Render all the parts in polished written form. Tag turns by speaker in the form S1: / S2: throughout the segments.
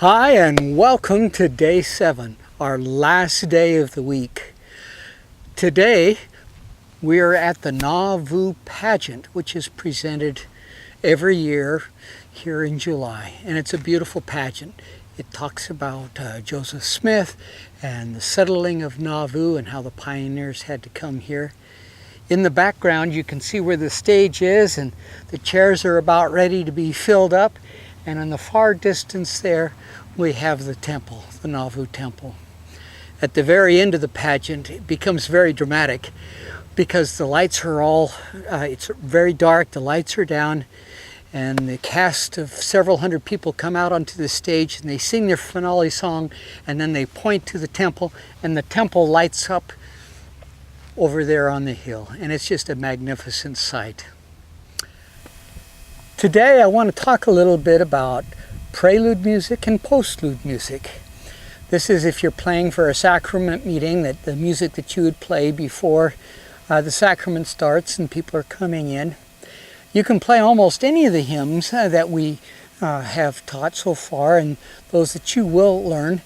S1: Hi, and welcome to day 7, our last day of the week. Today we are at the Nauvoo pageant, which is presented every year here in July, and it's a beautiful pageant. It talks about Joseph Smith and the settling of Nauvoo and how the pioneers had to come here. In the background you can see where the stage is, and the chairs are about ready to be filled up, and in the far distance there we have the temple, the Nauvoo temple. At the very end of the pageant it becomes very dramatic because the lights are all, it's very dark, the lights are down, and the cast of several hundred people come out onto the stage and they sing their finale song, and then they point to the temple, and the temple lights up over there on the hill, and it's just a magnificent sight. Today I want to talk a little bit about prelude music and postlude music. This is if you're playing for a sacrament meeting, that the music that you would play before the sacrament starts and people are coming in. You can play almost any of the hymns that we have taught so far, and those that you will learn,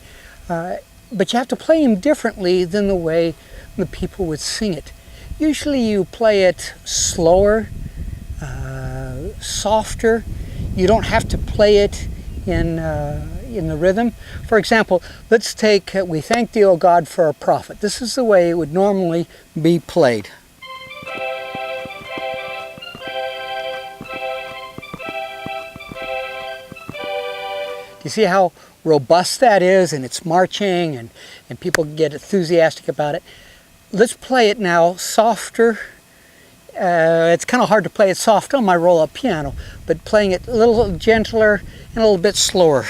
S1: but you have to play them differently than the way the people would sing it. Usually you play it slower, softer. You don't have to play it in the rhythm. For example, let's take We Thank Thee, O God, for Our Prophet. This is the way it would normally be played. You see how robust that is, and it's marching, and people get enthusiastic about it. Let's play it now softer. It's kind of hard to play it soft on my roll-up piano, but playing it a little gentler and a little bit slower.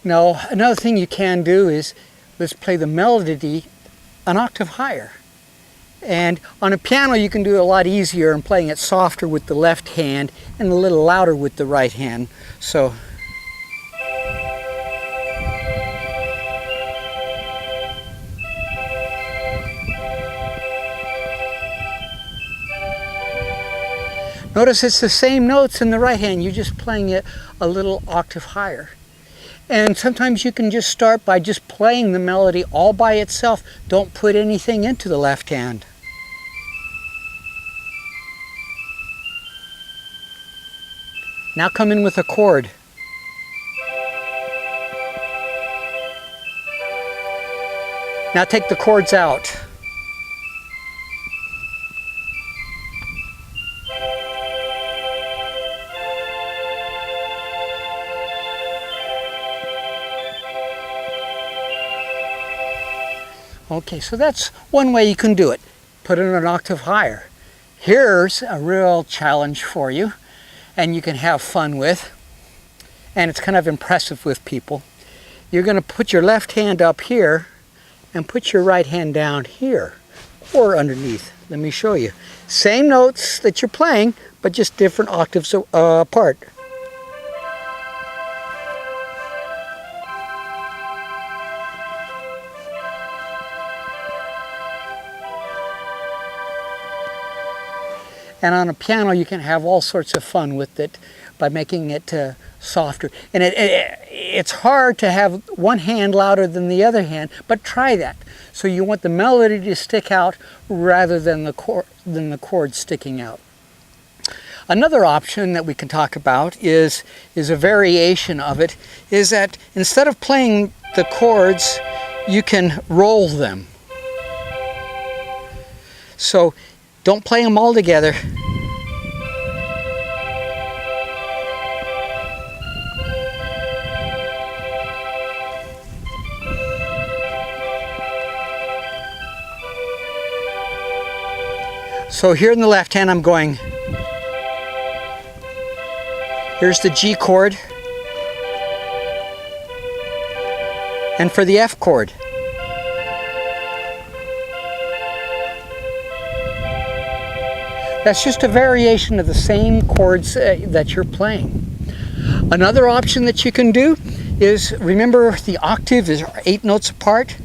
S1: Now, another thing you can do is let's play the melody an octave higher. And on a piano you can do it a lot easier in playing it softer with the left hand and a little louder with the right hand. So notice it's the same notes in the right hand, you're just playing it a little octave higher. And sometimes you can just start by just playing the melody all by itself. Don't put anything into the left hand. Now come in with a chord. Now take the chords out. Okay, so that's one way you can do it. Put it an octave higher. Here's a real challenge for you, and you can have fun with, and it's kind of impressive with people. You're going to put your left hand up here and put your right hand down here or underneath. Let me show you. Same notes that you're playing, but just different octaves apart. And on a piano you can have all sorts of fun with it by making it softer. And it's hard to have one hand louder than the other hand, but try that. So you want the melody to stick out rather than the chord sticking out. Another option that we can talk about is a variation of it, is that instead of playing the chords, you can roll them. So don't play them all together. So here in the left hand I'm going, here's the G chord, and for the F chord. That's just a variation of the same chords that you're playing. Another option that you can do is, remember the octave is 8 notes apart?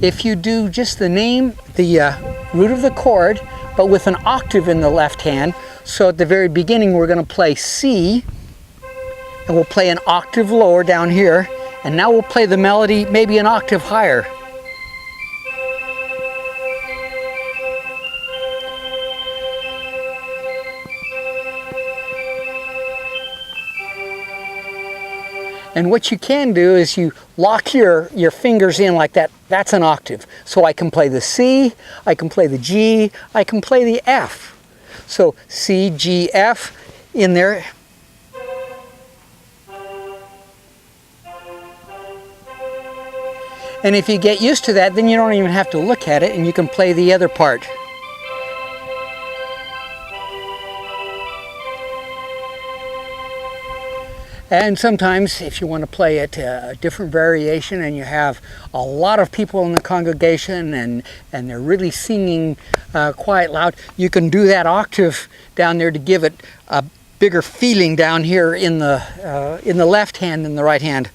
S1: If you do just the name, the root of the chord, but with an octave in the left hand, so at the very beginning we're going to play C, and we'll play an octave lower down here, and now we'll play the melody maybe an octave higher. And what you can do is you lock your fingers in like that. That's an octave. So I can play the C, I can play the G, I can play the F. So C, G, F in there. And if you get used to that, then you don't even have to look at it and you can play the other part. And sometimes if you want to play it a different variation and you have a lot of people in the congregation and they're really singing quite loud, you can do that octave down there to give it a bigger feeling down here in the left hand than the right hand.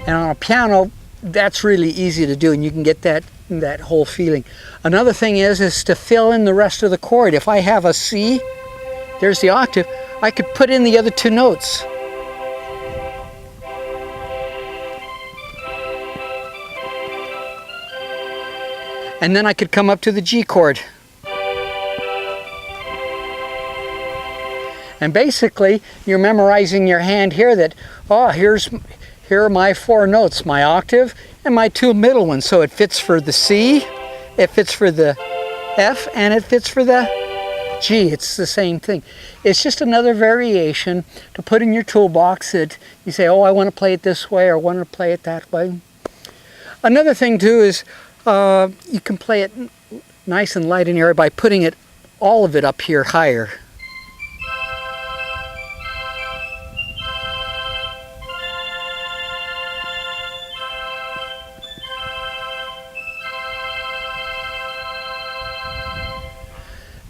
S1: And on a piano, that's really easy to do, and you can get that whole feeling. Another thing is to fill in the rest of the chord. If I have a C, there's the octave, I could put in the other 2 notes. And then I could come up to the G chord. And basically, you're memorizing your hand here that, oh, here are my 4 notes, my octave and my 2 middle ones. So it fits for the C, it fits for the F, and it fits for the G. It's the same thing. It's just another variation to put in your toolbox that you say, oh, I want to play it this way or I want to play it that way. Another thing too is you can play it nice and light and airy by putting it, all of it up here higher.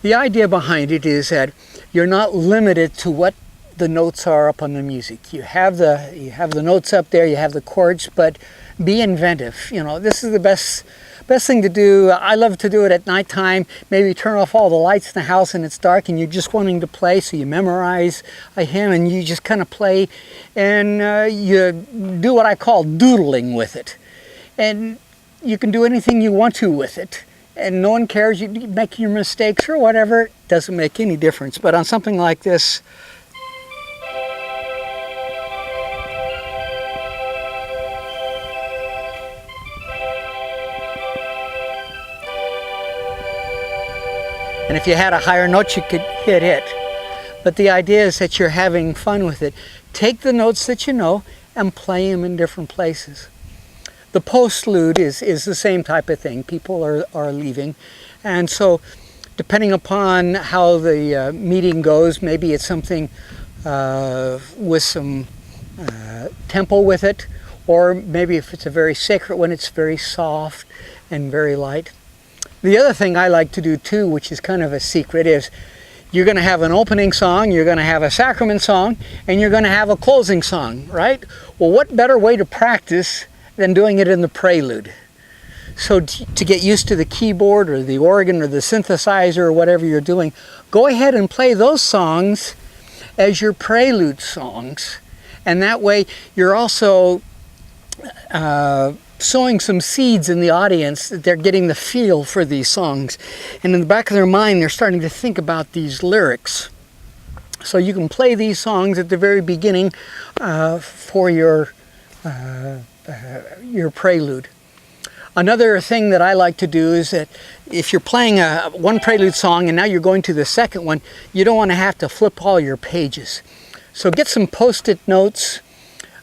S1: The idea behind it is that you're not limited to what the notes are up on the music. You have the notes up there, you have the chords, but be inventive. You know, this is the best thing to do. I love to do it at nighttime. Maybe turn off all the lights in the house and it's dark and you're just wanting to play, so you memorize a hymn and you just kind of play and you do what I call doodling with it. And you can do anything you want to with it. And no one cares, you make your mistakes or whatever, it doesn't make any difference. But on something like this, and if you had a higher note, you could hit it. But the idea is that you're having fun with it. Take the notes that you know and play them in different places. The postlude is the same type of thing. People are leaving. And so depending upon how the meeting goes, maybe it's something with some tempo with it, or maybe if it's a very sacred one, it's very soft and very light. The other thing I like to do too, which is kind of a secret, is you're going to have an opening song, you're going to have a sacrament song, and you're going to have a closing song, right? Well, what better way to practice than doing it in the prelude? So to get used to the keyboard or the organ or the synthesizer or whatever you're doing, go ahead and play those songs as your prelude songs. And that way you're also sowing some seeds in the audience that they're getting the feel for these songs. And in the back of their mind, they're starting to think about these lyrics. So you can play these songs at the very beginning for your prelude. Another thing that I like to do is that if you're playing one prelude song and now you're going to the second one, you don't want to have to flip all your pages. So get some post-it notes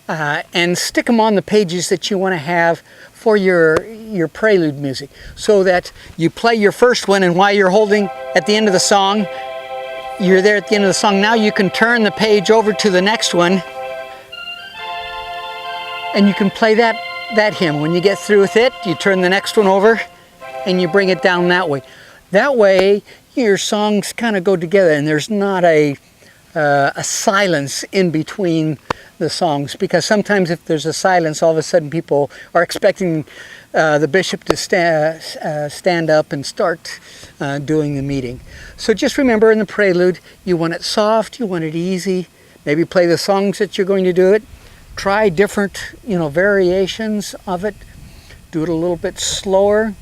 S1: and stick them on the pages that you want to have for your prelude music, so that you play your first one, and while you're holding at the end of the song, you're there at the end of the song. Now you can turn the page over to the next one and you can play that hymn. When you get through with it, you turn the next one over and you bring it down that way. That way your songs kind of go together and there's not a silence in between the songs, because sometimes if there's a silence, all of a sudden people are expecting the bishop to stand up and start doing the meeting. So just remember, in the prelude, you want it soft, you want it easy. Maybe play the songs that you're going to do it. Try different, variations of it. Do it a little bit slower.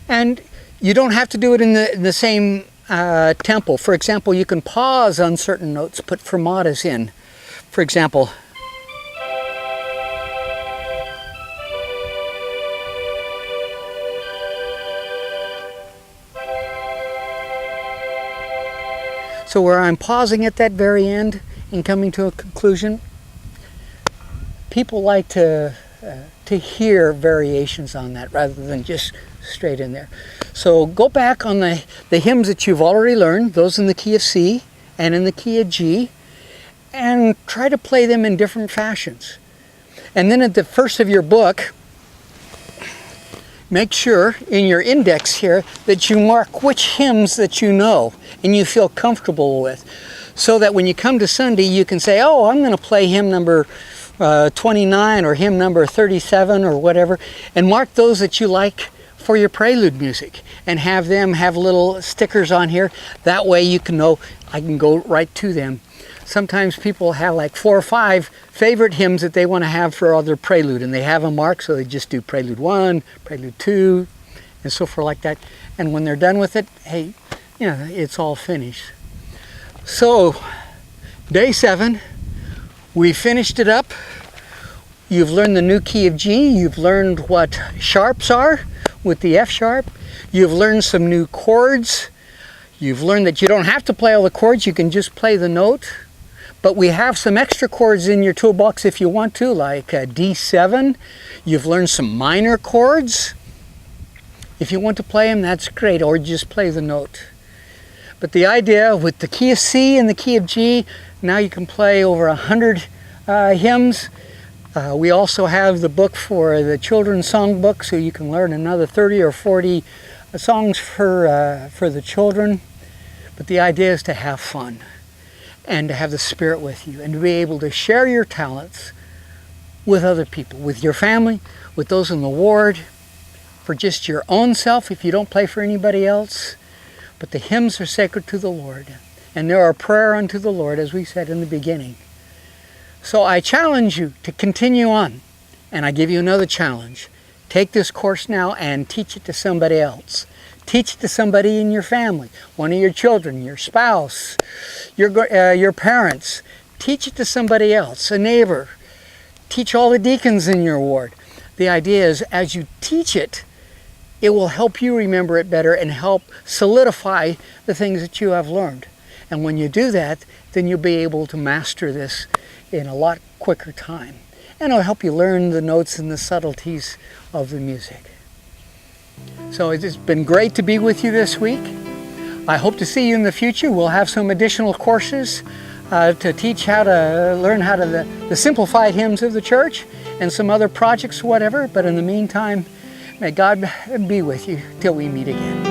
S1: And you don't have to do it in the same tempo. For example, you can pause on certain notes, put fermatas in. For example, so where I'm pausing at that very end and coming to a conclusion, people like to hear variations on that rather than just straight in there. So go back on the hymns that you've already learned, those in the key of C and in the key of G, and try to play them in different fashions. And then at the first of your book, make sure in your index here that you mark which hymns that you know and you feel comfortable with, so that when you come to Sunday you can say, oh, I'm going to play hymn number 29 or hymn number 37 or whatever, and mark those that you like for your prelude music and have them have little stickers on here. That way you can know I can go right to them. Sometimes people have like 4 or 5 favorite hymns that they want to have for other prelude, and they have them marked, so they just do prelude 1, prelude 2, and so forth like that. And when they're done with it, hey, it's all finished. So, day 7, we finished it up. You've learned the new key of G. You've learned what sharps are with the F sharp. You've learned some new chords. You've learned that you don't have to play all the chords. You can just play the note. But we have some extra chords in your toolbox if you want to, like D7. You've learned some minor chords. If you want to play them, that's great, or just play the note. But the idea with the key of C and the key of G, now you can play over 100 hymns. We also have the book for the children's song book, so you can learn another 30 or 40 songs for the children. But the idea is to have fun and to have the Spirit with you and to be able to share your talents with other people, with your family, with those in the ward, for just your own self if you don't play for anybody else. But the hymns are sacred to the Lord, and they're a prayer unto the Lord, as we said in the beginning. So I challenge you to continue on, and I give you another challenge. Take this course now and teach it to somebody else. Teach it to somebody in your family, one of your children, your spouse, your parents. Teach it to somebody else, a neighbor. Teach all the deacons in your ward. The idea is, as you teach it, it will help you remember it better and help solidify the things that you have learned. And when you do that, then you'll be able to master this in a lot quicker time. And it'll help you learn the notes and the subtleties of the music. So it's been great to be with you this week. I hope to see you in the future. We'll have some additional courses to teach how to learn how to the simplified hymns of the church and some other projects, whatever. But in the meantime, may God be with you till we meet again.